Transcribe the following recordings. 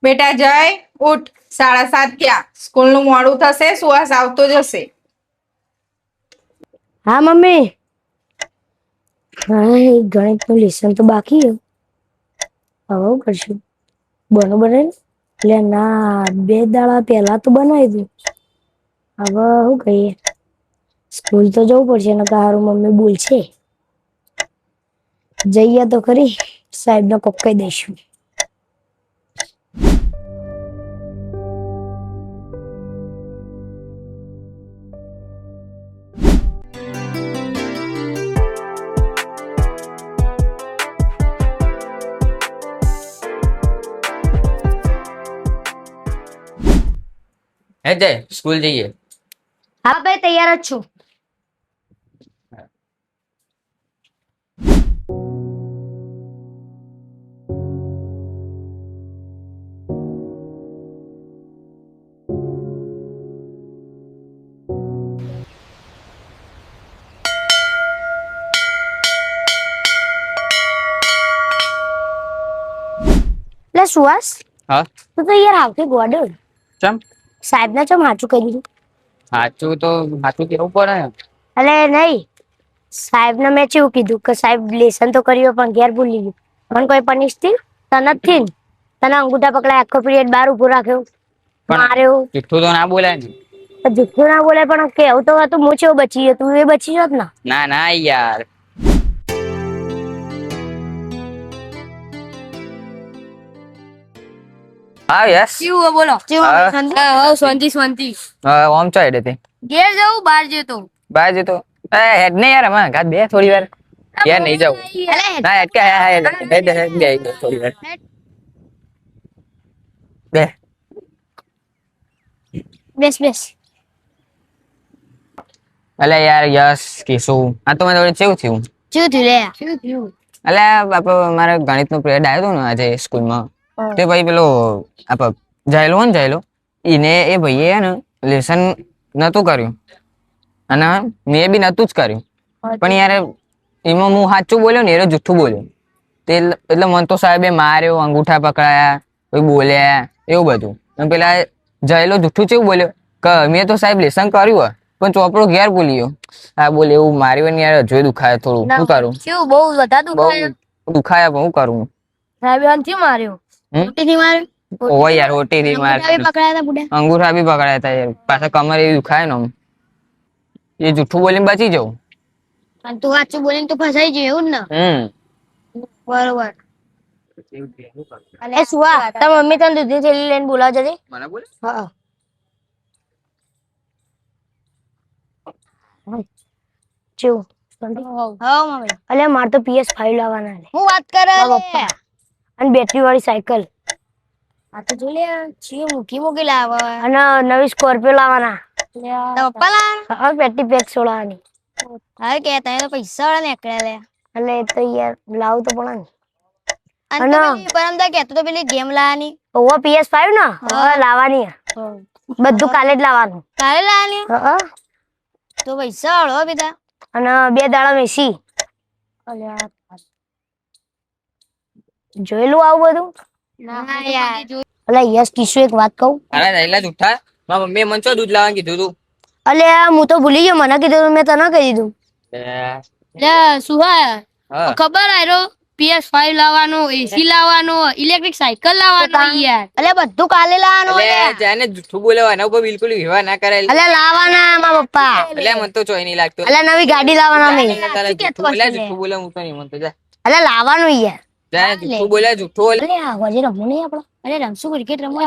બેટા જય ઉઠ 7:30 થયા સ્કૂલનું મોડું થશે સુહાસ આવતો જશે હા મમ્મી હા ગણિતનું લેસન તો બાકી છે હવે હું કરશું બરોબર એટલે ના 2 દાડા પહેલા તો બનાવી દઉં હવે શું કહીએ સ્કૂલ તો જવું પડશે નકર હારું મમ્મી બોલશે જઈએ તો ખરી સાહેબને કોક કહી દઈશું હે જય સ્કૂલ જઈએ. હા ભાઈ તૈયાર જ છું એટલે સુહાસ હા તું તો યાર આવતી ગોડલ ચમ સાહેબને ચમ સાચું કહી દીધું સાચું કેવું પડે ને. અલે નહીં સાહેબને મેં કેવું કીધું કે સાહેબ લેસન તો કર્યું પણ ઘેર ભૂલી ગયું મને કોઈ પનિશ થી તને જ થી ને તને અંગૂઠા પકડાય આખો પીરિયડ બહાર ઉભો રાખ્યો પણ માર્યો જુઠ્ઠું તો ના બોલાય ને. તો જુઠ્ઠું ના બોલે પણ કેવું તો હતું હું ચેવો બચી ગયો તું એ બચી ગયો જ ને ના ના યાર. હા યસ કેવું બોલો હા. શાંતિ ઓમ ચો હેડે તે ઘેર જવું બહાર જતો બહાર જતો હેડ ને યાર હમણાં ઘાત બે થોડી વાર યાર નહીં જાવ ના હેડ કે હેડ બે થોડી વાર બે બેસ બેસ અલે યાર યસ કીશું આ તો મને કેવું થયું શું થયું અલે બાપા મારે ગણિતનો પિરિયડ આવ્યો હતો ને આજે સ્કૂલમાં તે ભાઈ પેલો જાયલો ને જાયલો એ ભાઈએ ને લેસન નતું કર્યું અને મેં બી નતું જ કર્યું પણ યાર એમાં હું સાચું બોલ્યો ને એ જુઠ્ઠું બોલ્યો તે એટલે મને તો સાહેબે માર્યો અંગૂઠા પકડાયા કોઈ બોલ્યા એવું બધું અને પેલા જાયલો જુઠ્ઠું કેવું બોલ્યો કે મેં તો સાહેબ લેસન કર્યું પણ ચોપડો ઘેર બોલી ગયો હા બોલે એવું માર્યું ને યાર જોઈ દુખાય થોડું શું કરું શું બહુ વધારે દુખાયો દુખાયા પણ શું કરું સાહેબે અંથી માર્યો ઉટીથી માર્યો ઓય યાર ઓટી માર પકડાયા હતા બુડા અંગૂઠા બી પકડાયા હતા યાર પાછા કમર એવી દુખાય ને આમ. એ જુઠ્ઠું બોલીને બચી જાઉં અને તું સાચું બોલીને તો ફસાઈ ગયો એવું જ ને બરોબર એ સુવા તાર મમ્મી તને દૂધની થેલી લઈને બોલાવજે જતી મને બોલે હા ચેવું હા મમ્મી અલે માર તો PS5 લાવવાના છે હું વાત કરે પપ્પા અને બેટરી વાળી સાયકલ આ તો જો લે ચીયો મૂકી લાવવા અને નવી સ્કોર્પિયો લાવવાના પપ્પા લાવવાના હા બેટરી પેક છોડવાની હા કે તને તો પૈસા વાળા નીકળ્યા લે એટલે એ તો યાર લાવું તો પડે ને અને પરમદા કે તો પેલી ગેમ લાવવાની ઓવા PS5 ને હવે લાવવાની બધું કાલે જ લાવવાનું હા તો પૈસા વાળો બીજા અને 2 દાડા મેસી અલ્યા જોયેલું આવું બધું ના યાર અલા યસ કિશુ એક વાત કહું અરે રહેલા જુઠ્ઠા મારા મમ્મીએ મને ચો દૂધ લાવવાનું કીધું તું અલ્યા હું તો ભૂલી ગયો મને કીધું મેં તને કહી દીધું લે સુહા હા ખબર આયરો PS5 લાવવાનો એસી લાવવાનો ઇલેક્ટ્રિક સાયકલ લાવવાનો યાર અલ્યા બધું કાલે લાવવાનું એટલે જેને જુઠ્ઠું બોલ્યો એના ઉપર બિલકુલ વિશ્વાસ ના કરાય અલ્યા લાવવાના મારા પપ્પા એટલે મને તો ચોય નહીં લાગતો અલ્યા નવી ગાડી લાવવાના મેં તારે જુઠ્ઠું બોલ્યા જુઠ્ઠું બોલ્યા હું તો નહીં મને તો જા અલ્યા લાવવાનું યાર જાને જુઠ્ઠું બોલ્યા જુઠ્ઠું બોલ્યા અલ્યા આજે રમવું નહીં આપણે અરે રમશું ક્રિકેટ રમશું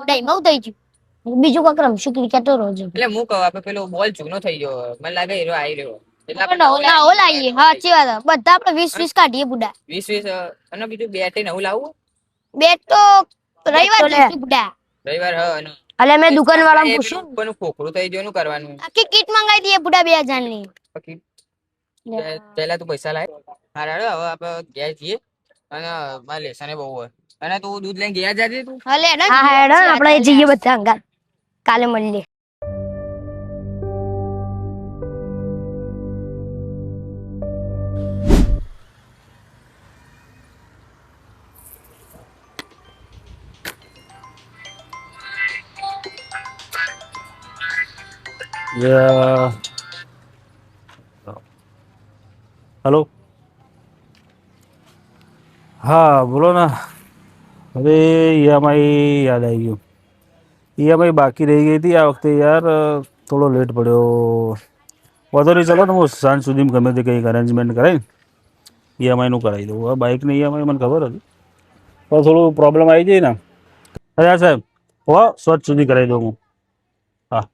ડાઈમાં થઈ ગયું બીજું કોક રમશું ક્રિકેટ તો રોજ એટલે હું કહું આપણે પેલો બોલ જૂનો થઈ ગયો મને લાગે હીરો આવી રહ્યો એટલે આપણે નવો લાવીએ હા સાચી વાત બધા આપણે 20 કાઢીએ બુડા 20 અને બીજું બેટ નવું લાવવું બેટ તો રવિવાર જઈશું બુડા રવિવાર હા અને અલ્યા મેં દુકાન વાળાને પૂછ્યું ઉપરનું ખોખરું થઈ ગયું એનું કરવાનું આખી કીટ મંગાવી દઈએ બુડા 2000 ની બાકી પહેલા તું પૈસા લાય હારે હવે આપણે ગયા જઈએ અને મારે લેસને બહુ હોય અને તું દૂધ લઈને ગયા જાજે તું હા હેડ આપણે જઈએ બધા અંગાત કાલે મળીએ હલો, હા બોલો ને. હવે ઈએમઆઈ યાદ આવી ગયું. ઈએમઆઈ બાકી રહી ગઈ હતી આ વખતે યાર, થોડો લેટ પડ્યો. વાંધો નહીં, ચાલો ને હું સાંજ સુધીમાં ગમે તે કંઈક અરેન્જમેન્ટ કરાવી ઈએમઆઈનું કરાવી દઉં. હવે બાઇકની ઈએમઆઈ મને ખબર હતી પણ થોડું પ્રોબ્લેમ આવી જાય ને. અરે સાહેબ, હો સ્વચ્છ સુધી કરાવી દઉં હું. હા,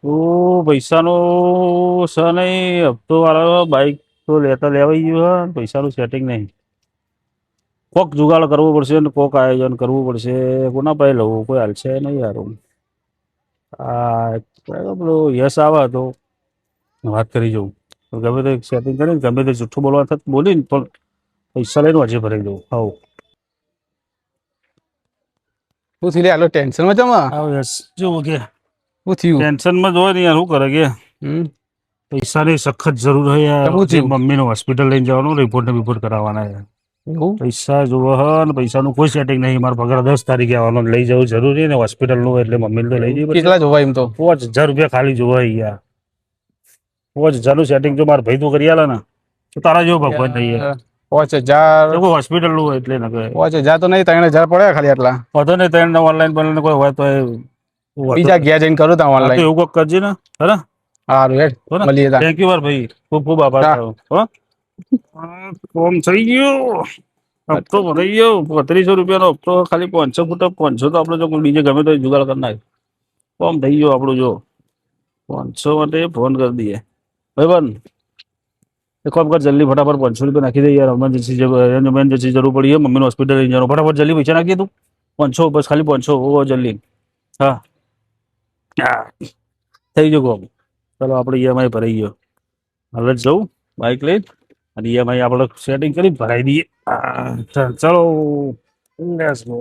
તો પૈસાનું છે નહીં, હપ્તો વાળો બાઇક તો લેવાઈ ગયું હે, પૈસાનું સેટિંગ નહીં. કોક જુગાડ કરવો પડશે ને કોક આયોજન કરવું પડશે. કોના પાસે લવું, કોઈ હાલશે નહીં યાર. પેલો યશ આવે તો વાત કરી જવું. ગમે તે સેટિંગ કરીને ગમે તે જૂઠું બોલવા થતું બોલીને પણ પૈસા લઈને હજી ભરાઈ દઉં. હાવ શું થયું લે આલો ટેન્શનમાં જમા આવ યશ જો કે શું થયું ટેન્શનમાં જોવે ને યાર, શું કરે કે પૈસાની સખત જરૂર છે યાર. શું થયું? મમ્મીને હોસ્પિટલ લઈને જવાનું, રિપોર્ટ કરાવવાના યાર. એવું પૈસા જોવે હ ને પૈસાનું કોઈ સેટિંગ નહીં. મારા પગાર 10 તારીખે આવવાનો, લઈ જવું જરૂરી ને હોસ્પિટલનું, એટલે મમ્મીને તો લઈ જવી પડશે. કેટલા જોવાય એમ તો 5000 રૂપિયા ખાલી જોવે યાર. 5000 સેટિંગ જો મારા ભાઈ તું કરી આલે ને તો તારા જેવો ભગવાન નહીં યાર. 5000 હોસ્પિટલનું હોય એટલે ને કહે 5000 તો નહીં 3000 પડે ખાલી આટલા. વધો નહીં. ત્રણ ઓનલાઈન પણ કોઈ હોય તો બીજા ગયા જઈને કરું તા હા, તો ઓનલાઈન. એવું કોક કરજે ને. હે સારું હેડ મળીએ તા. થેન્ક યુ માર ભાઈ, ખૂબ ખૂબ આભાર હા. તારો. હો કોમ થઈ ગયું, હપ્તો ભરાઈ ગયો. 3500 રૂપિયાનો હપ્તો, ખાલી 500 ફૂટ. 500 તો આપણે જો કોઈ બીજે ગમે તો જુગાડ કરી નાખ. કોમ થઈ ગયો આપણું. જો 500 માટે ફોન કરી દઈએ ભાઈ બંધ. એક કામ કર, જલ્દી ફટાફટ 500 રૂપિયા નાખી દે યાર. એમરજન્સી જરૂર પડી છે, મમ્મીને હોસ્પિટલ લઈ જવાનું. ફટાફટ જલ્દી પૈસા નાખી તું. 500 બસ, ખાલી 500. ઓ જલ્દી. હા થઈ ગયો કોમ. ચાલો આપણે ઈએમઆઈ ભરાઈ ગયો. હવે જવું બાઇક લઈને અને ઈએમઆઈ આપણે સેટિંગ કરી ભરાઈ દઈએ. ચલો લેટ્સ ગો.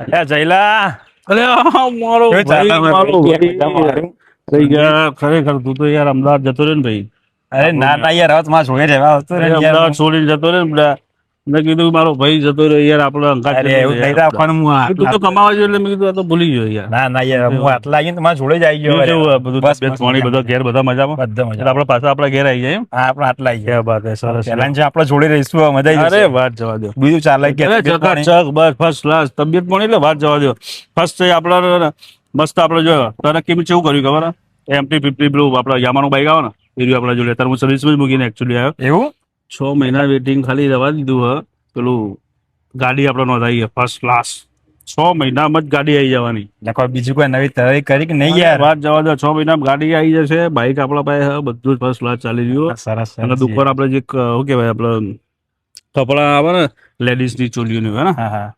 અલ્યા જયલા, અલ્યા મારો ભાઈ, મારો ભાઈ. થઈ ગયા ખરેખર. તું તો યાર અમદાવાદ જતો રહ્યો ને ભાઈ. અરે ના ના યાર, હવે તમારા જોડે રહેવા આવતો અરે રે યાર. અમદાવાદ છોડીને જતો રહ્યો ને બધા. મેં કીધું મારો ભાઈ જતો રહ્યો યાર, આપણે અંગાત અરે એવું નહીં રાખવાનું. તું તો કમાવા જોઈએ એટલે મેં કીધું આ તો ભૂલી ગયો યાર. ના ના યાર, હું આટલા આવીને તમારા જોડે જ આવી ગયો. કેવું આ બધું બસ, તબિયત બસ, પાણી બધા ઘેર બધા મજામાં? બધા મજા. એટલે આપણે પાછા આપણા ઘેર આવી જાય એમ? હા, આપણે આટલા આવી ગયા. ક્યાં વાત હે, સરસ. પહેલા જે આપણે જોડે રહીશું હવે મજા આવી અરે જશે. વાત જવા દો. બીજું ચાલે કે અરે તબિયત પાણી? ચકાચક બસ ફર્સ્ટ ક્લાસ. તબિયત પાણી એટલે વાત જવા દો. ફર્સ્ટ આપણે મસ્ત. આપણે જો તને કેમ કેવું કર્યું ખબર હે? MT-50 પેલું આપણે યામાનું બાઈક આવે ને એ રહ્યું આપણે જોડે. અત્યારે હું સર્વિસમાં જ મૂકીને એકચ્યુઅલી આવ્યો. એવું 6 મહિના વેટિંગ ખાલી રવા દીધું હ. પેલું ગાડી આપણે નોંધાઈ ફર્સ્ટ ક્લાસ. 6 મહિનામાં જ ગાડી આવી જવાની. એટલે કોઈ બીજું કોઈ નવી તૈયારી કરી કે નહીં યાર? વાત જવા દો. 6 મહિનામાં ગાડી આવી જશે. બાઈક આપણા પાસે હે, બધું જ ફર્સ્ટ ક્લાસ ચાલી રહ્યું. સરસ અને સરસ. દુકાન આપણે જે શું કહેવાય, આપણે કપડા આવે ને લેડીઝની ચોલીઓની હે ને, હા હા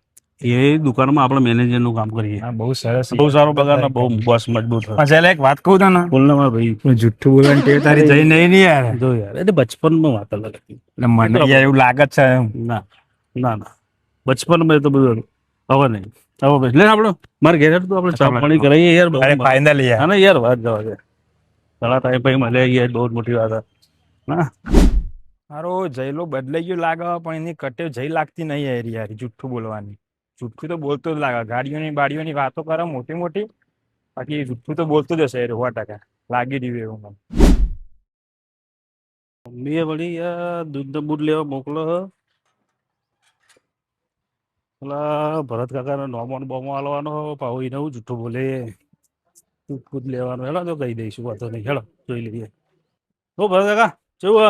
એ દુકાનમાં આપણે મેનેજરનું કામ કરીએ. હા, બહુ સરસ. બહુ સારો પગાર ને બહુ બસ મજબૂત હોય. પણ ચાલ એક વાત કહું તને, બોલ ને મારા ભાઈ. જુઠ્ઠું બોલવાની ટેવ તારી જઈ નહીં ને યાર. જો યાર, એટલે બચપનમાં વાત અલગ હતી. એટલે મને યાર એવું લાગે જ છે એમ. ના ના ના, બચપનમાં તો બધું હતું. હવે નહીં. હવે બસ લે આપણે મારે ઘેર તો આપણે ચા પાણી કરાવીએ યાર. અરે ફાઇનલ યાર. હા ને યાર, વાત જવા દે. ઘણા ટાઈમ પછી મળે યાર, બહુ જ મોટી વાત હા. મારો જયલો બદલાઈ ગયો લાગે પણ એની કટેવ જઈ લાગતી નહીં યાર. યાર જુઠ્ઠું બોલવાની. જુઠ્ઠું તો બોલતો જ લાગે. ગાડીઓની બાડીઓની વાતો કરે મોટી મોટી, બાકી જુઠ્ઠું તો બોલતો જ હશે યાર. 100% લાગી રહ્યું એવું મને. મમ્મીએ વળી યાર દૂધ બૂધ લેવા મોકલો હ. પેલા ભરત કાકા નોમોન બોમો આલવાનો પાહુ એને હું જૂઠું બોલે. દૂધ બૂધ લેવાનું હેડો તો કહી દઈશું. વાતો નહીં, હેડો જોઈ લઈએ. ઓ ભરત કાકા કેવું હ?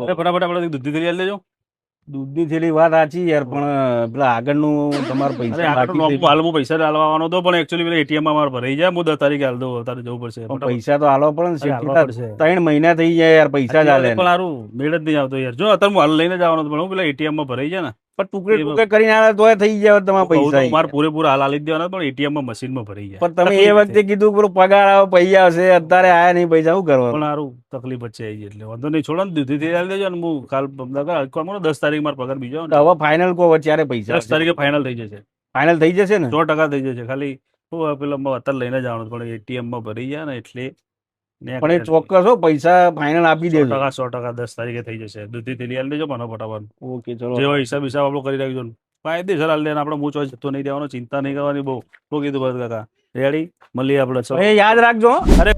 અરે ફટાફટ આપણે દૂધ કરી આલી દેજો. દૂધની થેલી વાત સાચી યાર, પણ પેલા આગળનું તમારા અરે પૈસા આગળ બાકી હાલ હું પૈસા આલવાનો હતો પણ એકચ્યુઅલી પેલા ATM માં મારે ભરાઈ જાય. હું 10 તારીખે હાલ દઉં. તારે જવું પડશે. પણ પૈસા તો હાલવા પડે ને. અરે હાલવા કેટલા પડશે. 3 મહિના થઈ જાય યાર, પૈસા જ હાલે પણ સારું મેળ જ નહીં આવતો યાર. જો અત્યારે હું હાલ લઈને જવાનો હતો પણ હું પેલા ATM માં ભરાઈ જાય ને. પણ ટુકડે ટુકડે કરીને આવે તોય થઈ જાય તમારા પૈસા. મારે પૂરેપૂરા હાલ હાલી જ દેવાના પણ ATM માં મશીનમાં ભરાઈ જાય. પણ તમે એ વખતે કીધું પેલો પગાર આવે પૈસા હશે, અત્યારે આયા નહીં પૈસા, શું કરવાનું? પણ સારું તકલીફ વચ્ચે આવી ગઈ એટલે વાંધો નહીં. છોડો ને દૂધી થી આલી દેજો ને હું કાલ 10 તારીખ મારો પગાર બીજો તો હવે ફાઇનલ કહો ત્યારે પૈસા 10 તારીખે ફાઇનલ થઈ જશે. ફાઇનલ થઈ જશે ને? 100% થઈ જશે. ખાલી હું પેલા અત્યારે લઈને જવાનું પણ ATM માં ભરી જાય ને એટલે પણ એ ચોક્કસ હો, પૈસા ફાઇનલ આપી દેજો. 100% 10 તારીખે થઈ જશે. દૂધી થેલી આલી દેજો મને ફટાફટ. ઓકે ચલો. જેવો હિસાબ આપણો કરી રાખજો. કાયદેસર આલી દેવાનો, આપણે મૂંચો જતો નહીં દેવાનો, ચિંતા નહીં કરવાની બહુ. શું કીધું ભરત કાકા? રેડી? મળીએ આપણે. ચલો. એ યાદ રાખજો હો. અરે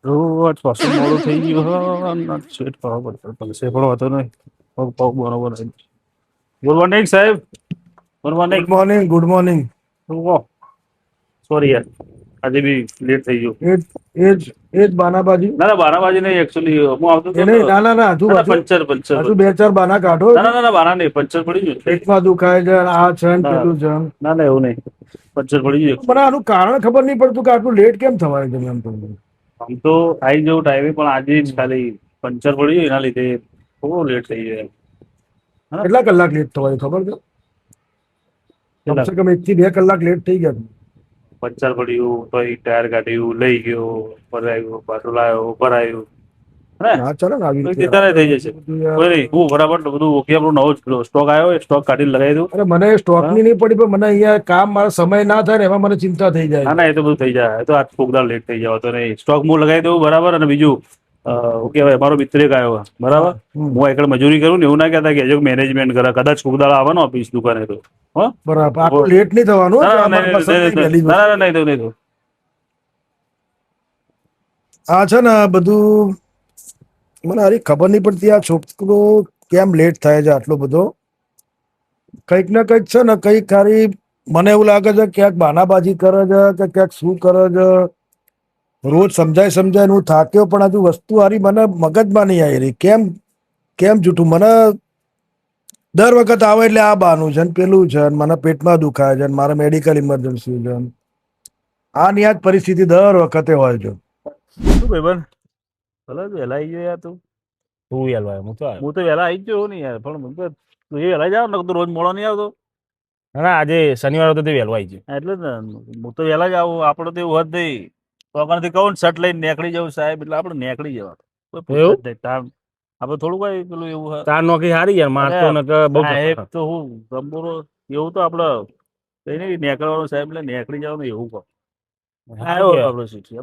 રોજ પાછું મોડું થઈ ગયું. સેટ પાવા પડશે પણ વાતો નહીં. પગ પગ બરોબર. ગુડ મોર્નિંગ સાહેબ. Good morning. Good morning. Sorry યાર, આજે બી લેટ થઈ ગયું. એ જ બાનાબાજી. ના બારાબાજી નહીં, એકચ્યુઅલી હું આવતો હતો નહીં, ના હજુ પંચર હજુ બે ચાર બાના કાઢો. ના બારા નહીં, પંચર પડી ગયું. પેટમાં દુખાય છે, આ છે ને પેલું છે. ના એવું નહીં, પંચર પડી ગયું. મને આનું કારણ ખબર નહીં પડતું કે આટલું લેટ કેમ થવાય છે એમ તો. આમ તો આવી જવું ટાઈમે, પણ આજે જ ખાલી પંચર પડી ગયું, એના લીધે થોડું લેટ થઈ ગયું. કેટલા કલાક લેટ થવાય ખબર છે? કમસે કમ 1 થી 2 કલાક લેટ થઈ ગયા. પંચર પડ્યું તો ટાયર કાઢ્યું, લઈ ગયો, ભરાયું, પાછું લાવ્યો, ભરાયું. હા ચાલો ને આવી રીતે થઈ જશે. કોઈ નહીં, હું બરાબર બધું ઓકે. આપણો નવો સ્ટોક આવ્યો, સ્ટોક કાઢીને લગાવી દઉં. અરે મને સ્ટોકની નહીં પડી, પણ મને અહીંયા કામ મારા સમય ના થાય ને એમાં મને ચિંતા થઈ જાય. ના એ તો બધું થઈ જાય. એ તો આજ ફોગદાર લેટ થઈ જાવ તો નહીં. સ્ટોક હું લગાવી દઉં બરાબર. અને બીજું શું કહેવાય, મારો મિત્ર એક આવ્યો બરાબર. હું એકડ મજૂરી કરું ને, એવું ના કહેતા કે હજુ મેનેજમેન્ટ કરે. કદાચ ફોગદાર આવવાનો ઓફિસ દુકાને તો બરાબર. આટલું લેટ નહીં થવાનું. નહીં. આ છે ને બધું મને હારી ખબર નહીં પડતી. આ છોકરો કેમ લેટ થાય છે આટલો બધો? કંઈક ને કંઈક છે ને, કંઈક ખાલી મને એવું લાગે છે ક્યાંક બાનાબાજી કરે છે કે ક્યાંક શું કરે છે. રોજ સમજાય હું થાક્યો, પણ હજુ વસ્તુ હારી મને મગજમાં નહીં આવી રહી. કેમ જૂઠું? મને દર વખત આવે એટલે આ બાનું છે ને પેલું છે ને, મને પેટમાં દુખાય છે ને, મારે મેડિકલ ઇમરજન્સી છે. આ ની આ જ પરિસ્થિતિ દર વખતે હોય છે. શું ભાઈબંધ? ભલે વહેલા આવી ગયો યાર તું. તું વહેલો આવ્યો, હું તો વહેલા આવી ગયો નહીં યાર, પણ તું એ વહેલા જાવ ને, તું રોજ મોડો નહીં આવતો. ના આજે શનિવાર હતો તે વહેલો આવી ગયો. એટલે જ ને, હું તો વહેલા જ આવું. આપણે તો એવું હોત નહીં. તો આપણને કહું શર્ટ લઈને નીકળી જવું સાહેબ, એટલે આપણે નીકળી જવા. આપણે થોડું કઈ પેલું એવું તાર નોકરી સારી યાર, મારતો ને બહુ તો હું ગંભીરો એવું તો આપડે કઈ નહીં નીકળવાનું સાહેબ, એટલે નીકળી જવાનું એવું કહો.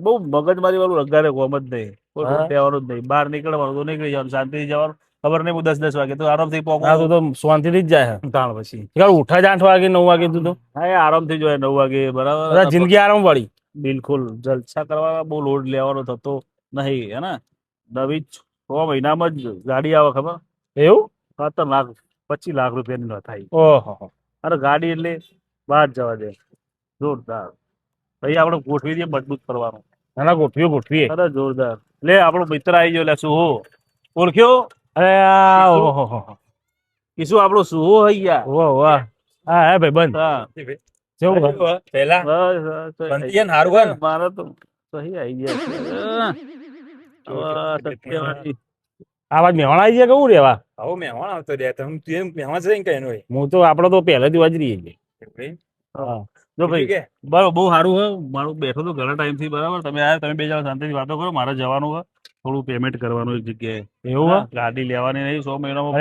બહુ મગજમારી વાળું રગારે કોમ જ નહીં. કોઈ કહેવાનું જ નહીં. બહાર નીકળવાનું તો નીકળી જવાનું, શાંતિથી જવાનું. ખબર નહીં 10 વાગે તો આરામથી પહોંચો તો શાંતિથી જ જાય. તાણ પછી ઉઠા જ 8 વાગે 9 વાગે તું તો હા આરામથી જોઈએ 9 વાગે બરાબર. જિંદગી આરામ વાળી. બિલકુલ જલસા કરવાના, બહુ લોડ લેવાનો થતો નહીં. હે ને નવી 6 મહિનામાં જ ગાડી આવે ખબર? એવું 25 લાખ રૂપિયાની ન થાય. ઓહો. અરે ગાડી એટલે બહાર જવા દે, જોરદાર. ભાઈ આપણે ગોઠવી દઈએ મજબૂત કરવાનું. ના ગોઠવીએ. અરે જોરદાર. લે આપણો મિત્ર આવી ગયો. લે સુહો ઓળખ્યો? અરે કીશું આપણો સુહો હઈ ગયા. વાહ હા હે ભાઈ બંધ. હા કેવું પહેલા મારા તો સહી આવી ગયા. આવાજ મહેમાન આવી જાય કેવું રેવા? આવો મહેમાન આવતો રે તમે મહેમાન છે કઈ નો હું તો આપડે તો પહેલેથી જ રહીએ છીએ. જો ભાઈ બરાબર બહુ સારું હોય. મારું બેઠો તો ઘણા ટાઈમ થી બરાબર. તમે આયા, તમે બે જણા શાંતિથી વાતો કરો. મારે જવાનું હોય, થોડું પેમેન્ટ કરવાનું એક જગ્યાએ. એવું ગાડી લેવાની નહીં 100 મહિનામાં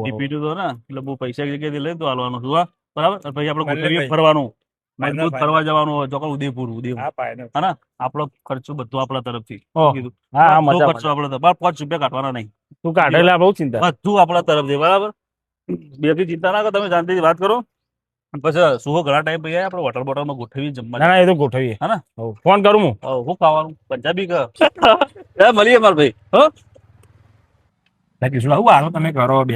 ટીપીટી તો ને, એટલે બહુ પૈસા જગ્યાએથી લઈને તો હાલવાનું છું બરાબર. પછી આપણે ગોઠવીએ ફરવાનું, મજબૂત ફરવા જવાનું હોય ચોક્કસ. ઉદયપુર હા ને, આપણો ખર્ચો બધો આપણા તરફથી. કીધું ખર્ચો આપડે 5 રૂપિયા કાઢવાના નહીં. તું કાઢેલા બહુ ચિંતા. બધું આપણા તરફથી બરાબર. બેથી ચિંતા ના કરો, તમે શાંતિથી વાત કરો. પછી સુહો ઘણા ટાઈમ પછી આપણે વોટર બોટલમાં ગોઠવી જમવા. ના એ તો ગોઠવીએ. હા ને ફોન કરું હું. શું ખાવાનું? પંજાબી મળીએ માર ભાઈ. શું આવું હાલો તમે કરો બે.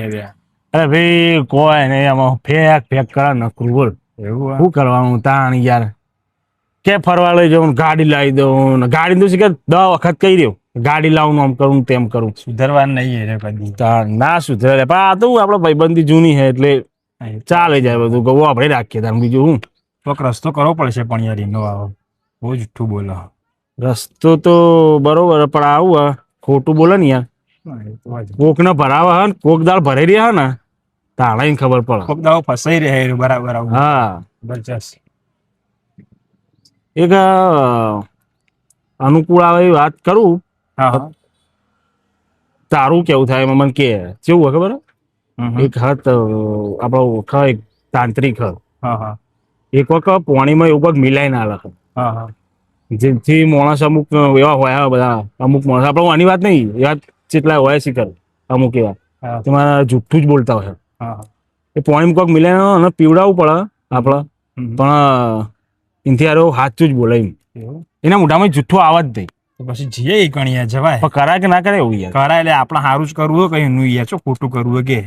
અરે ભાઈ કોઈ નહીં, આમાં ફેક કરે નકરું બોલ. એવું શું કરવાનું તાણ યાર? કે ફરવા લઈ જવું, ગાડી લાવી દઉં. ગાડી તો શીખે 10 વખત કહી દઉં ગાડી લાવું, આમ કરું તેમ કરું. સુધરવાનું નહીં રે કદી. ના સુધરે પણ આ તો આપડે ભાઈબંધી જૂની છે એટલે ચાલે જાય બધું. ગવો આપણે રાખીએ તાર બીજું હું. કોક રસ્તો કરવો પડશે પણ યાર નો આવો બહુ જુઠ્ઠું બોલો. રસ્તો તો બરોબર પણ આવું ખોટું બોલે ને યાર. કોક ને ભરાવે હે ને કોક દાળ ભરાઈ રહ્યા હે ને તાળા ખબર પડે. કોક દાવ ફસાઈ રહે બરાબર. હા જબરજસ્ત. એક અનુકૂળ આવે એવી વાત કરું. હા તારું કેવું થાય એમાં મને કે કેવું હોય ખબર? એક હત આપણો એક તાંત્રિક હા એક વખત પાણીમાં એવું કંઈક મિલાઈ ના લખે હા હા જેથી માણસ અમુક એવા હોય બધા અમુક માણસ આપણે આની વાત નહીં એવા જેટલા હોય શીખર અમુક એવા હા. તેમાં જુઠ્ઠું જ બોલતા હોય હા એ પાણીમાં કોઈક મિલાય અને પીવડાવવું પડે આપણે હમ. પણ એનાથી હારો સાચું જ બોલે એમ એવું? એના મોઢામાં જુઠ્ઠું આવે જ નહીં તો પછી જઈએ એ કણીએ જવાય પણ કરાય કે ના કરે એવું યાર કરાય એટલે આપણે સારું જ કરવું હોય કઈ એનું યાર શું ખોટું કરવું હોય કે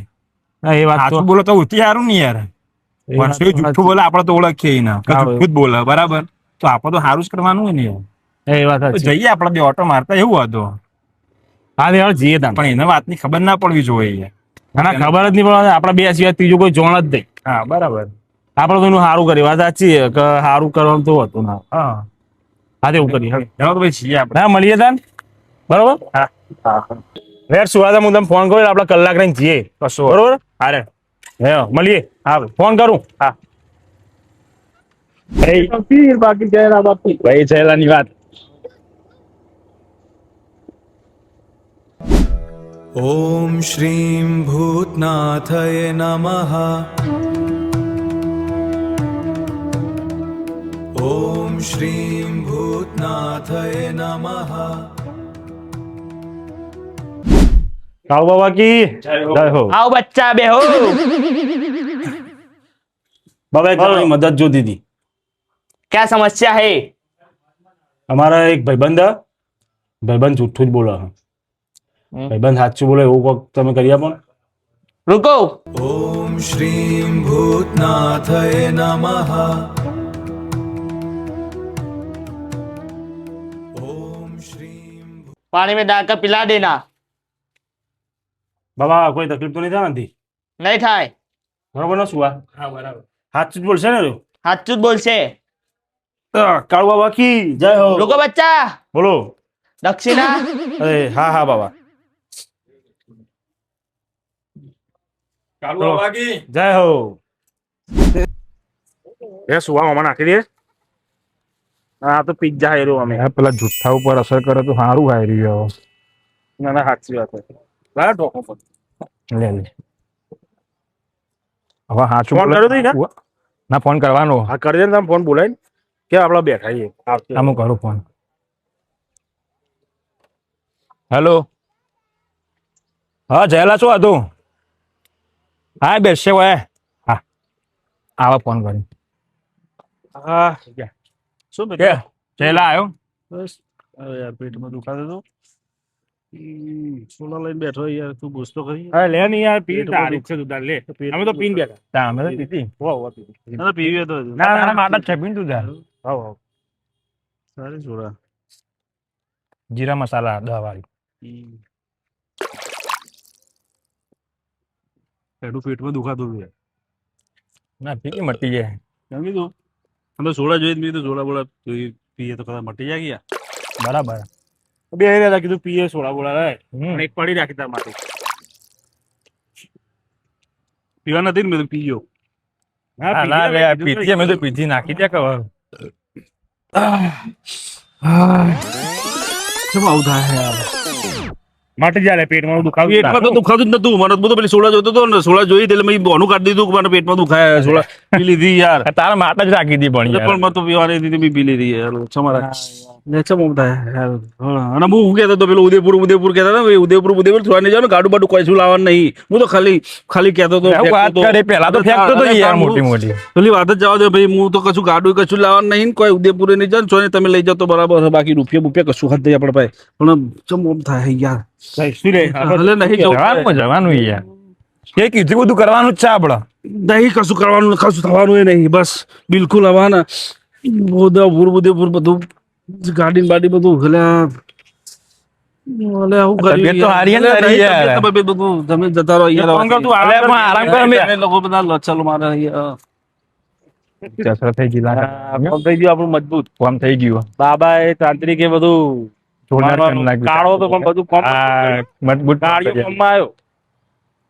હા, એ વાત તો સાચું બોલો તો ઉતી સારું ને યાર એ વાત વર્ષો તો જુઠ્ઠું સાચી. બોલે આપણે તો ઓળખીએ ના કે હા, જુઠ્ઠું જ બોલે બરાબર તો આપણે તો સારું જ કરવાનું હોય ને યાર એ વાત તો સાચી. જઈએ આપણે બે ઓટો મારતા એવું હતું હા યાર જઈએ તાન પણ એને વાતની ખબર ના પડવી જોઈએ યાર. ના ખબર જ નહીં પડે આપણે બે સિવાય ત્રીજું કોઈ જોણ જ નહીં હા બરાબર આપણે તો એનું સારું કરી વાત સાચી છે કે સારું કરવાનું તો હતું ના હા હા એવું કરીએ ચાલો તો ભાઈ છીએ આપણે હા મળીએ તાન બરોબર હા હા રેટ સુવાદા હું તમને ફોન કરું આપણે કલાક રહીને જઈએ કશો બરોબર હારે હે મળીએ હા ભાઈ ફોન કરું હા બાકી જયલા બાપુ ભાઈ છેલ્લાની વાત ॐ श्रीं भूतनाथये नमः ॐ श्रीं भूतनाथये नमः કાળુ બાબા કી જય હો આવો બચ્ચા બેહો બાબા એક તમારી મદદ જોતી હતી क्या समस्या है અમારા એક ભાઈબંધ જુઠ્ઠું જ બોલે છે. ભાઈબંધ સાચું બોલે એવું કોક તમે કરી આપો ને रुको ॐ श्रीं भूतनाथये नमः ॐ श्रीं पानी में डालकर पिला देना બાબા કોઈ તકલીફ તો નહીં થાય નથી नहीं થાય બરોબર ને શું હા બરાબર સાચું જ બોલશે ને રહ્યો સાચું જ બોલશે કાળુ બાબા કી જય હો रुको बच्चा બોલો दक्षिणा અરે હા હા બાબા ચાલુ વાગી જય હો એ સુવા મામા નાખી દે હા તો પિઝા હેરો અમે પેલા જુઠ્ઠા ઉપર અસર કરે તો સારું આવી રહ્યું ના ના સાચી વાત છે બરાબર ઢોકો પર લે લે હવે સાચું ફોન બોલે- કર્યો તો ઈ ના? ના ફોન કરવાનો હા કરી દે ને તમે ફોન બોલાય કે આપડે બેઠા છીએ આમ કરું ફોન હેલો હા જયેલા શું હતું હા બેસશે હોય હા આવા ફોન કરી હા શું કે બેટા જયેલા આવ્યો બસ હવે યાર પેટમાં દુખાતો હતો સોલા લઈને બેઠો યાર તું પૂછતો ખરી અરે લે નહીં યાર પી પેટમાં તારીખ છે તું તાર લે અમે તો પીને બેઠા તા અમે તો પીધી ના તો પીવી હતો ના તારા માટે જ છે પીન તું તાર હાવ હાવ સારી સોડા જીરા મસાલા 10 વાળી પેટમાં દુખાતું હતું ના પી મટી જાય કેમ કીધું અમે સોડા જોઈએ મેં કીધું સોડા બોડા પીએ તો કદાચ મટી જાય ગયા બરાબર બે રહ્યા કીધું પીએ સોડા બોડા રહે હમ. પણ એક પડી રાખી તાર માટે પીવા નથી ને મેં તો પીયો ના ના લે પીધી અમે તો પીધી નાખી દે કવર શું આવું થાય યાર મટી જાય પેટમાં દુખાવું પેટમાં તો દુખાતું જ નતું મને હું તો પેલી સોડા જોતો હતો ને સોડા જોઈ એટલે મેં બોનું કાઢી દીધું કે મને પેટમાં દુખાય સોડા પી લીધી યાર તારા માટે જ રાખી દી પણ યાર પણ મેં તો પીવાની હતી બી પી લીધી યાર તમારા ચમ થાય યાર હા. અને હું કહેતો હતો પેલું ઉદયપુર કહેતા હતા ને ઉદયપુર થોડા નહીં જાવ ને ગાડું બાડું કશું લાવવાનું નહીં હું તો ખાલી કહેતો હતો એવું વાત કરે પેલા તો ફેંકતો તો યાર મોટી મોટી પેલી વાત જ જવા દે ભાઈ હું તો કશું ગાડું કશું લાવવાનું નહીં કોઈ ઉદયપુર નહીં જાવ છો ને તમે લઈ જાવ તો બરાબર છે બાકી રૂપિયા કશું હાથ નહીં આપણે ભાઈ પણ ચમ થાય યાર શું રે હાલે નહીં જવું જવાનું યાર એ કીધું બધું કરવાનું જ છે આપડે નહીં કશું કરવાનું કશું થવાનું એ નહીં બસ બિલકુલ હવાના ઉદયપુર બધું ગાડી બાડી બધું આવું તબિયત તો હારી હે ને તારી યાર. બધું તમે જતા રહો યાર ફોન કર તું હાલે પણ આરામ કર અમે. અમે લોકો બધા લચલ મારે યાર. જસરા થઈ ગઈ હા, કામ થઈ ગયું આપણું મજબૂત કોમ થઈ ગયું બાબા એ તાંત્રિક એ બધું જોરદાર મારવાનું. કામ લાગ્યું. કાળો તો પણ બધું કોમ આ મજબૂત ગાડીઓ કોમમાં આવ્યો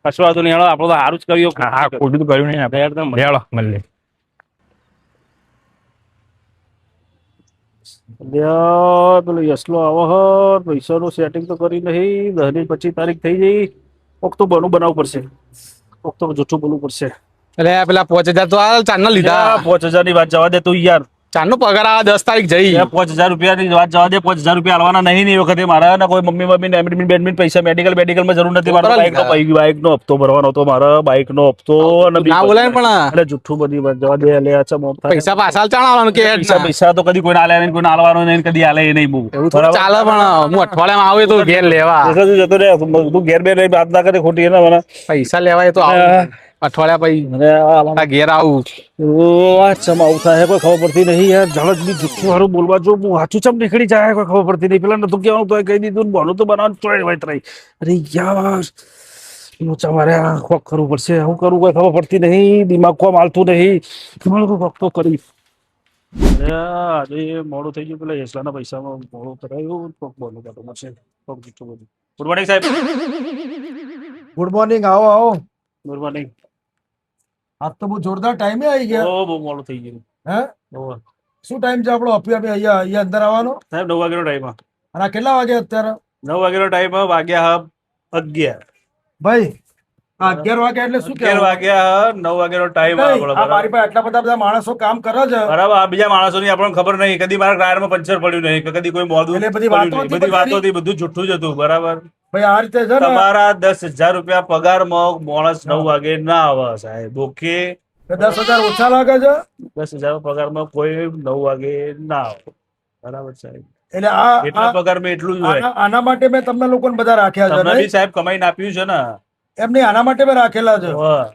કશું વાંધો નહીં હેળો આપણું તો સારું જ કર્યું હા ખોટું તો કર્યું નહીં આપણે યાર તમે હેળો મળીએ પેલો યસલો આવો હ પૈસાનું સેટિંગ તો કરી નહીં 10 ની 25 તારીખ થઈ જઈ ઓક્ટોબરનું બનાવવું પડશે ઓક્ટોબર જૂઠું બોલવું પડશે એટલે પેલા 5000 તો આ ચાંદના લીધા 5000 ની વાત જવા દે તું યાર. ચાંદનો પગાર આવે 10 તારીખ જઈ 5000 રૂપિયાની વાત જવા દે. 5000 રૂપિયા આલવાના નહીં ને એ વખતે મારા ને કોઈ મમ્મી બેડમિન્ટ પૈસા મેડિકલ માં જરૂર નથી. મારા બાઇક નો હપ્તો ભરવાનો હતો. મારા બાઇક નો હપ્તો અને ના બોલાય પણ એટલે જુઠ્ઠું બધી વાત જવા દે. એટલે અચ્છા મોપ થાય. પૈસા પાછા ચાણવાનું કે પૈસા તો કદી કોઈ આલે નહીં, કોઈ આલવાનો નહીં, કદી આલે નહીં. બહુ એવું થોડું ચાલે પણ હું અઠવાડિયામાં આવે તો ઘેર લેવા જતો રે તું ઘેર બે રહી વાત ના કરે ખોટી ને મને પૈસા લેવાય તો અઠવાડિયા પછી ઘેર આવું. આવું થાય કોઈ ખબર પડતી નહીં યાર. ઝાડ બી જુઠ્ઠું હારું બોલવા જો વાંચું ચમ નીકળી જાય કોઈ ખબર પડતી નહીં. પેલા નતું કેવાનું તો કહી દીધું, બોનું તો બનાવવાનું ચોય વાત રહી. અરે યાર લોચા મારે કોક કરવું પડશે. હું કરું કોઈ ખબર પડતી નહીં. દિમાગ કોમ હાલતું નહીં. કોક તો કરી. આજે મોડું થઈ ગયું. પેલા હેસલાના પૈસામાં મોડું કરાયું. કોક બોલું કાઢો મળશે. કોક જુઠ્ઠું બધું. ગુડ મોર્નિંગ સાહેબ. Good morning. આવો આવો. Good morning. આજ તો બહુ જોરદાર ટાઈમે આવી ગયા. બહુ મોડું થઈ ગયું. હે શું ટાઈમ છે આપણો? અહીંયા અંદર આવવાનો સાહેબ 9 વાગ્યાનો ટાઈમ. અને આ કેટલા વાગે અત્યારે? 9 વાગ્યાનો ટાઈમ. વાગ્યા 11 ભાઈ. 11 વાગ્યા એટલે શું 11 વાગ્યા 9 વાગ્યાનો ટાઈમ. મારી પાસે આટલા બધા માણસો કામ કરે છે બરાબર. આ બીજા માણસોની આપણને ખબર નહીં. કદી મારા ટાયરમાં પંચર પડ્યું નહીં, કદી કોઈ મોડું એટલે બધી વાતો હતી. બધું જુઠ્ઠું જ હતું. બરાબર. ભાઈ આ રીતે છે ને તમારા 10,000 રૂપિયા પગારમાં માણસ 9 વાગે ના આવે સાહેબ. ઓકે 10,000 ઓછા લાગે છે. 10,000 પગારમાં કોઈ 9 વાગે ના આવે. બરાબર સાહેબ. એટલે એટલા પગારમાં એટલું જ હોય. આના માટે મેં તમને લોકોને બધા રાખ્યા છે. તમને બી સાહેબ કમાઈને આપ્યું છે ને. એમને આના માટે મેં રાખેલા છે.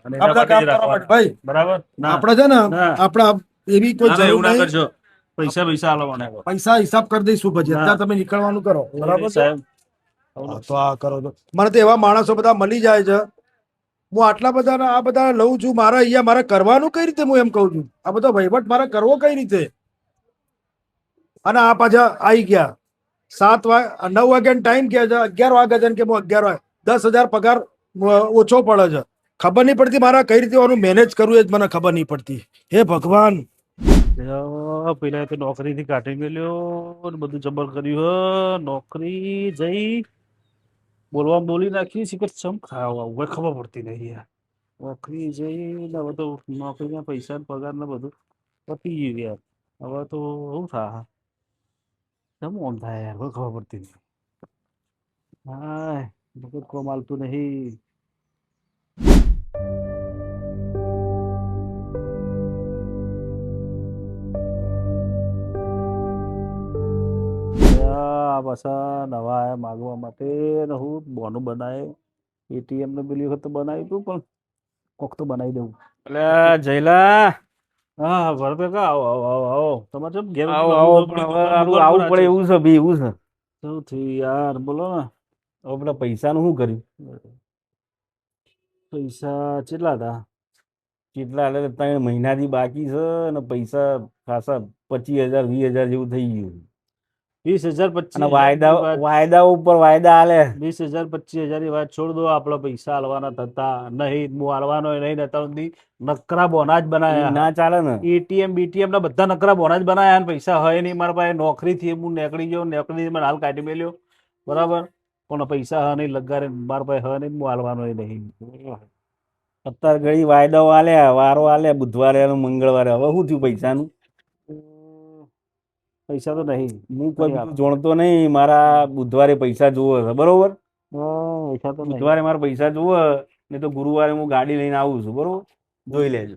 અને આ બધા કામ કરવા માટે. ભાઈ બરાબર. આપણે છે ને આપણા એવી કોઈ જરૂર નહીં. કરજો પૈસા આલવાના. પૈસા હિસાબ કરી દઈશું પછી. અત્યારે તમે નીકળવાનું કરો. બરાબર સાહેબ. તો આ કરો તો મને તો એવા માણસો બધા મળી જાય છે. હું આટલા બધા આ બધા લઉં છું. મારે કરવાનું કઈ રીતે? હું એમ કઉ છું આ બધો વહીવટ મારે કરવો કઈ રીતે? અને આ પાછા આવી ગયા 9 વાગ્યાનો ટાઈમ કે છે. 11 વાગે છે કે હું 11 વાગે 10,000 પગાર ઓછો પડે છે. ખબર નહીં પડતી મારા કઈ રીતે આનું મેનેજ કરવું એ જ મને ખબર નહીં પડતી. હે ભગવાન. પેલા તો નોકરી થી કાઢી મેલ્યો બધું જબર કર્યું. નોકરી જઈ બોલવા બોલી નાખી. શીખર ચમ ખાવા હવે ખબર પડતી નહીં યાર. નોકરી જઈ હવે તો નોકરીના પૈસા પગાર ને બધું પતી ગયું યાર. હવે તો શું થાય? કેમ ઓમ થાય યાર? હવે ખબર પડતી નહીં. હા મગજ કોમ હાલતું નહીં. પાછા નવા આયા માગવા માટે ને હું બોનું બનાવે. એટીએમ ને પેલી વખત તો બનાવ્યું હતું પણ કોક તો બનાવી દઉં. એટલે જયલા હા ભરપે કા આવો આવો આવો આવો. તમારે જેમ ઘેર આવું પડે એવું છે બી એવું છે. શું થયું યાર? બોલો ને. હવે પેલા પૈસાનું શું કર્યું? પૈસા કેટલા હતા? કેટલા એટલે 3 મહિનાથી બાકી છે ને પૈસા ખાસા 25,000 20,000 જેવું થઈ ગયું. 20,000 25,000 વાયદા ઉપર વાયદા આલે. 20,000 25,000 ની વાત છોડ દો. આપડે પૈસા આલવાના થતા નહીં. હું આલવાનો નહીં નતા નકરા બોના જ બનાયા. ના ચાલે ને. એટીએમ બીટીએમ ના બધા નકરા બોના જ બનાયા. અને પૈસા હોય નહીં મારા પાસે. નોકરી થી હું નીકળી ગયો. નોકરી મને હાલ કાઢી મેલ્યો. બરાબર. પણ પૈસા હ નહીં લગારે મારા પાસે હ નહીં. હું આલવાનો નહીં. અત્યારે ઘડી વાયદાઓ આલ્યા, વારો આલ્યા, બુધવારે મંગળવારે. હવે શું થયું પૈસાનું? પૈસા તો નહીં. હું કોઈ જોણતો નહીં. મારા બુધવારે પૈસા જોવે છે. બરોબર. પૈસા તો બુધવારે મારા પૈસા જોવે ને તો ગુરુવારે હું ગાડી લઈને આવું છું. બરોબર. જોઈ લેજો.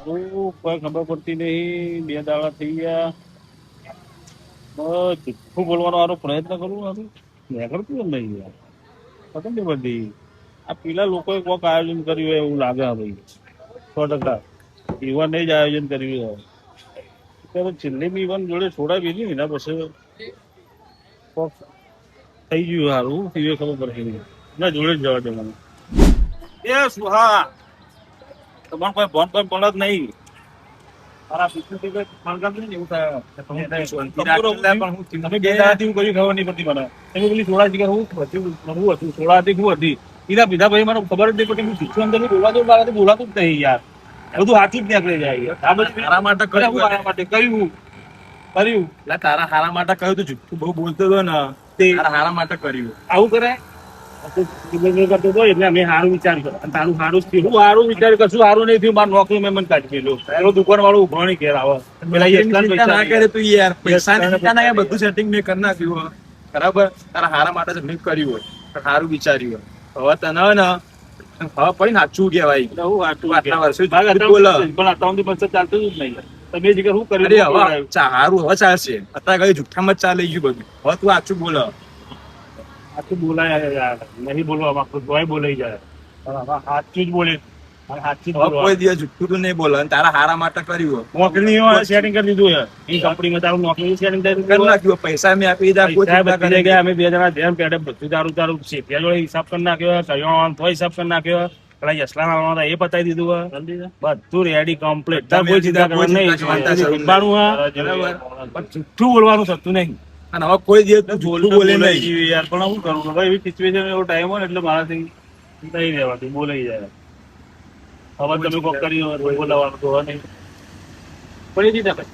કોઈ ખબર પડતી નહીં. 2 દાડા થઈ ગયા. જુઠ્ઠું બોલવાનો આનો પ્રયત્ન કરું. નીકળતું એમ નહીં યાર. ખબર નહીં બધી. આ પેલા લોકોએ કોઈક આયોજન કર્યું હોય એવું લાગે. ભાઈ 100%. ઈવન જ આયોજન કર્યું. છેલ્લે બી ઈવન જોડે છોડાવી હતી એના પછી થઈ ગયું સારું. એ ખબર પડતી નહીં. ના જોડે જ જવા દે મને. એ શું? હા તમારે કોઈ ફોન કોઈ પણ જ નહીં. મારા પીછું એવું થાય. ખબર નહીં પડતી મને. તમે પેલી સોડા જગ્યા હું હતું. સોડા હતી શું હતી એના પીધા પછી મને ખબર જ નહીં પડતી. હું શિક્ષણ અંદર બોલવા દઉં મારાથી બોલાતું જ નહીં યાર. બધું હાથી જ નીકળી જાય. તારા માટે કર્યું. તારા હારા માટે કહ્યું. તું જુઠ્ઠું બહુ બોલતો હતો ને તે હારા માટે કર્યું. આવું કરે કરતો હતો એટલે અમે સારું વિચાર કર્યો અને તારું સારું જ થયું. હું સારું વિચાર કશું સારું નહીં થયું. મારું નોકરી મેં મને કાઢી ગયેલું. પેલો દુકાન વાળો ઉભો નહીં ઘેર આવે. પેલા એટલા ચિંતા ના કરે તું યાર, પૈસા પૈસા ચિંતા ના કરે, બધું સેટિંગ મેં કરી નાખ્યું હોય. બરાબર, તારા હારા માટે જ મેં કર્યું હોય, સારું વિચાર્યું હોય. હવે તને ને હવે પડી સાચું કહેવાય. હું વાંચું આટલા વર્ષો ભાગ જુઠ્ઠું બોલે. પણ અત્યારથી પછી ચાલતું જ નહીં. તમે જે શું કર્યું અરે હવે સારું હવે ચાલશે. અત્યારે કઈ જુઠ્ઠામાં જ ચાલી ગયું બધું. હવે તું સાચું બોલે. સાચું બોલાય યાર. નહીં બોલવા માંગતો તોય બોલાઈ જાય. સાચું જ બોલે. સાચું જ હવે બોલવા. કોઈ દિવસ જુઠ્ઠું તો નહીં બોલે અને તારા હારા માટે કર્યું હોય. નોકરીની સેટિંગ કરી દીધું છે. એ કંપનીમાં તારું નોકરી સેટિંગ કરી કરી દીધું. નાખ્યું. પૈસા મેં આપી દીધા, કોઈ પૈસા ચિંતા બધી કરે જગ્યાએ અમે બે જણા ધ્યાન પેડે બધું તારું શેઠિયા જોડે હિસાબ કરી નાખ્યો. કરિયાણાનો તોય હિસાબ કરી નાખ્યો. પેલા યશલા ના એ પતાવી દીધું હોય. બધું રેડી કમ્પ્લીટ. તાર કોઈ ચિંતા કરવાની નહીં. શીખવાનું હા. પણ જુઠ્ઠું બોલવાનું થતું નહીં. અને હવે કોઈ દિવસ તું જુઠ્ઠું બોલે નહીં. યાર પણ શું કરું હવે એવી સિચ્યુએશન એવો ટાઈમ હોય ને એટલે મારાથી નહીં રહેવાતું બોલાઈ જાય. હવે તમે કોક કરી બોલાવાનું તો નહીં પણ એ રીતે ભાઈ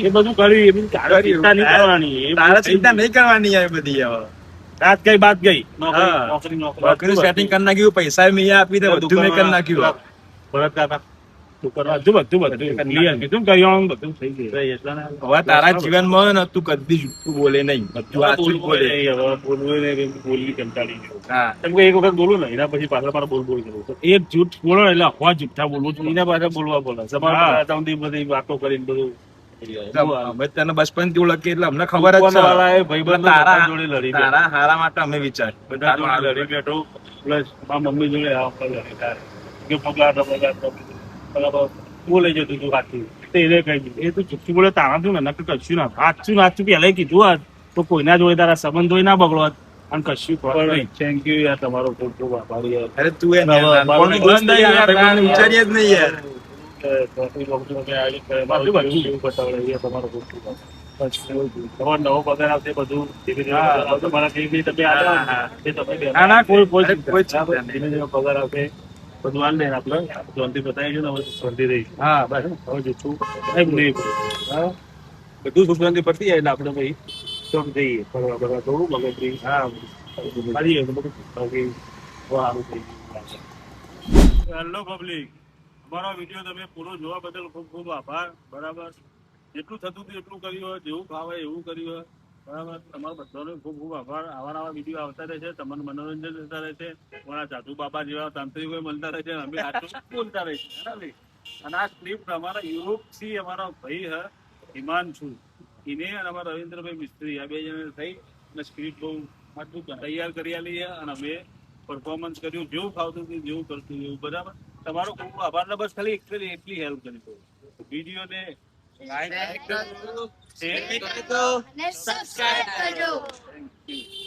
એ બધું કર્યું એ બધું તારે ચિંતા નહીં કરવાની. તારા ચિંતા નહીં કરવાની યાર બધી. હવે રાત ગઈ બાત ગઈ. હા. નોકરી નોકરીનું સેટિંગ કરી નાખ્યું, પૈસા મેં આપી દે, બધું મેં કરી નાખ્યું. ભરત કાકા તું કરવા બધું ક્લિયર કીધું કરિયાણું બધું થઈ ગયું. એટલા ને હવે તારા જીવનમાં ને તું કદી જુઠ્ઠું બોલે નહીં, બધું સાચું જ બોલે. હવે બોલવું ને બોલવી કંટાળી ગયો. હા, કેમ કે એક વખત બોલું ને એના પછી પાછળ મારે બોલ કરવું તો એક જૂઠ બોલો ને એટલે અફવા જુઠ્ઠા બોલવું છું. એના પાછળ બોલવા બોલે તમારા બધી વાતો કરીને બધું અમે તને બચપન થી ઓળખીએ એટલે અમને ખબર જ છે. ભાઈબંધ તારા જોડે લડી તારા હારા માટે અમે વિચાર બધા જોડે લડી બેઠો પ્લસ મારા મમ્મી જોડે આ વખત લડી તારે કે પગાર બોલાઈ જતું તું સાચું તો એને કહી દીધું એ તું જુઠ્ઠું બોલે તારા તું ને નક્કી કશું ના સાચું પહેલા કીધું હોત તો કોઈના જોડે તારા સંબંધો ના બગડોત અને કશું નહીં. થેન્ક યુ યાર તમારો ખૂબ ખૂબ આભાર યાર. અરે તું એ નાનપણનું દોસ્ત નહીં યાર, તારે વિચારીએ જ નહીં યાર. તમારો નવો પગાર આવશે બધું ધીમે ધીમે તમારા કઈ બી તમે ના, ના, કોઈ ચિંતા ધીમે ધીમે પગાર આવશે બધું આલ દે આપડે શાંતિ બતાવી ને હવે શાંતિ રહી. હા, બસ હવે જુઠ્ઠું કઈ નહીં બોલે. બધું સુખ શાંતિ પડતી જાય એટલે આપડે ભાઈ ચોક જઈએ ફરવા બરવા થોડું મગજથી ફરીએ તો બધું સારું થઈ ગયું. હેલો પબ્લિક, અમારો વિડીયો તમે પૂરો જોવા બદલ ખૂબ ખૂબ આભાર. બરાબર, જેટલું થતું હતું એટલું કર્યું હોય, જેવું ફાવે એવું કર્યું હોય. બરાબર, તમારો બધાનો ખૂબ ખૂબ આભાર. આવા વિડીયો આવતા રહેશે, તમને મનોરંજન થતા રહેશે. અમારા સાધુ બાબા જેવા તાંત્રિકો મળતા રહેશે, અમે આટલું બોલતા રહીશું. બરાબર, અને આ સ્ક્રિપ્ટ અમારા યુરોપથી અમારા ભાઈ હે હિમાંશુ, એને અને અમારા રવિન્દ્રભાઈ મિસ્ત્રી, આ બે જણા થઈ અને સ્ક્રિપ્ટ બહુ આટલું તૈયાર કરી આલી છે અને અમે પરફોર્મન્સ કર્યું જેવું ફાવતું હતું જેવું કરતું એવું. બરાબર, તમારો ખૂબ આભાર. ને બસ ખાલી એટલી હેલ્પ કરી દો વિડીયોને લાઈક કરજો, શેર કરજો, સબસ્ક્રાઇબ કરજો. Thank you.